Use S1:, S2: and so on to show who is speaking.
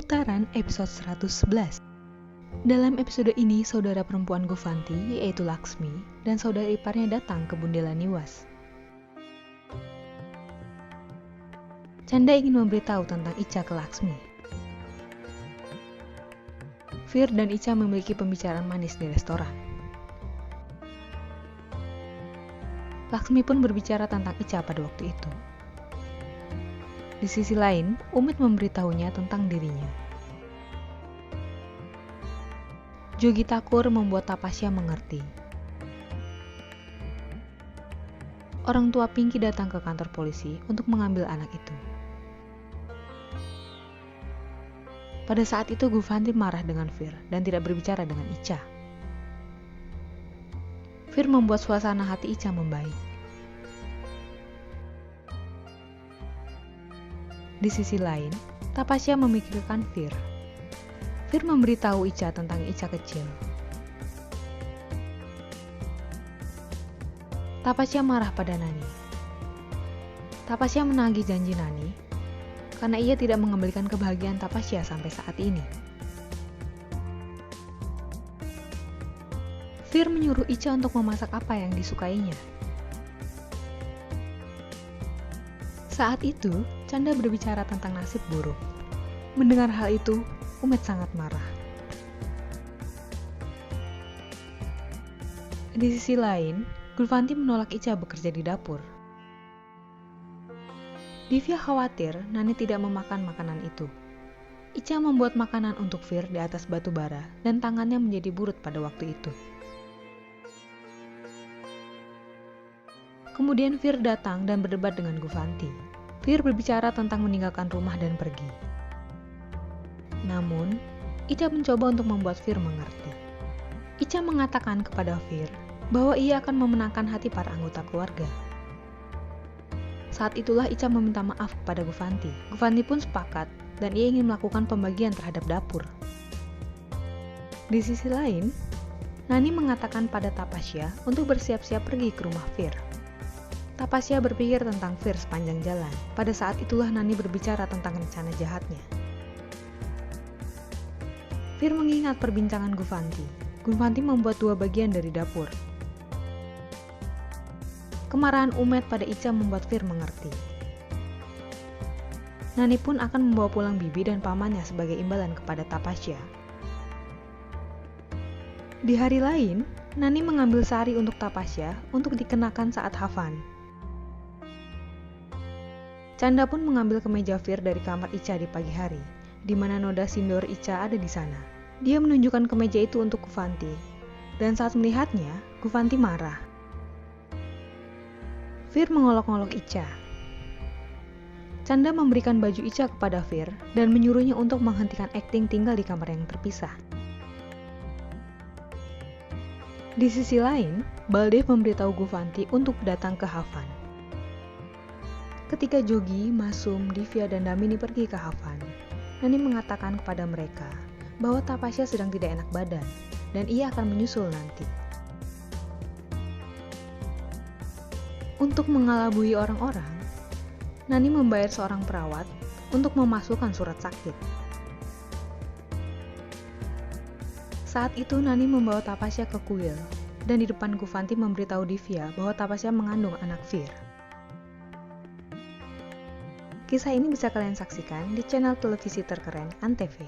S1: Pemutaran episode 111. Dalam episode ini, saudara perempuan Gufanti, yaitu Laksmi, dan saudara iparnya datang ke Bundela Niwas. Canda ingin memberitahu tentang Ica ke Laksmi. Fir dan Ica memiliki pembicaraan manis di restoran. Laksmi pun berbicara tentang Ica pada waktu itu. Di sisi lain, Umit memberitahunya tentang dirinya. Jogi Thakur membuat Tapasya mengerti. Orang tua Pinky datang ke kantor polisi untuk mengambil anak itu. Pada saat itu Gufanti marah dengan Fir dan tidak berbicara dengan Ica. Fir membuat suasana hati Ica membaik. Di sisi lain, Tapasya memikirkan Fir. Fir memberitahu Ica tentang Ica kecil. Tapasya marah pada Nani. Tapasya menagih janji Nani karena ia tidak mengembalikan kebahagiaan Tapasya sampai saat ini. Fir menyuruh Ica untuk memasak apa yang disukainya. Saat itu, Canda berbicara tentang nasib buruk. Mendengar hal itu, Umit sangat marah. Di sisi lain, Gufanti menolak Ica bekerja di dapur. Divya khawatir Nani tidak memakan makanan itu. Ica membuat makanan untuk Fir di atas batu bara dan tangannya menjadi burut pada waktu itu. Kemudian Fir datang dan berdebat dengan Gufanti. Fir berbicara tentang meninggalkan rumah dan pergi. Namun, Ica mencoba untuk membuat Fir mengerti. Ica mengatakan kepada Fir bahwa ia akan memenangkan hati para anggota keluarga. Saat itulah Ica meminta maaf kepada Gufanti. Gufanti pun sepakat dan ia ingin melakukan pembagian terhadap dapur. Di sisi lain, Nani mengatakan pada Tapasya untuk bersiap-siap pergi ke rumah Fir. Tapasya berpikir tentang Fir sepanjang jalan. Pada saat itulah Nani berbicara tentang rencana jahatnya. Fir mengingat perbincangan Gufanti. Gufanti membuat dua bagian dari dapur. Kemarahan Umet pada Ica membuat Fir mengerti. Nani pun akan membawa pulang bibi dan pamannya sebagai imbalan kepada Tapasya. Di hari lain, Nani mengambil sari untuk Tapasya untuk dikenakan saat hafan. Canda pun mengambil kemeja Fir dari kamar Ica di pagi hari, di mana noda sindor Ica ada di sana. Dia menunjukkan kemeja itu untuk Gufanti, dan saat melihatnya, Gufanti marah. Fir mengolok-olok Ica. Canda memberikan baju Ica kepada Fir dan menyuruhnya untuk menghentikan akting tinggal di kamar yang terpisah. Di sisi lain, Baldev memberitahu Gufanti untuk datang ke Hafan. Ketika Jogi, Masum, Divya, dan Damini pergi ke Hafan, Nani mengatakan kepada mereka bahwa Tapasya sedang tidak enak badan dan ia akan menyusul nanti. Untuk mengelabui orang-orang, Nani membayar seorang perawat untuk memasukkan surat sakit. Saat itu Nani membawa Tapasya ke kuil dan di depan Gufanti memberitahu Divya bahwa Tapasya mengandung anak Fir. Kisah ini bisa kalian saksikan di channel televisi terkeren Antv.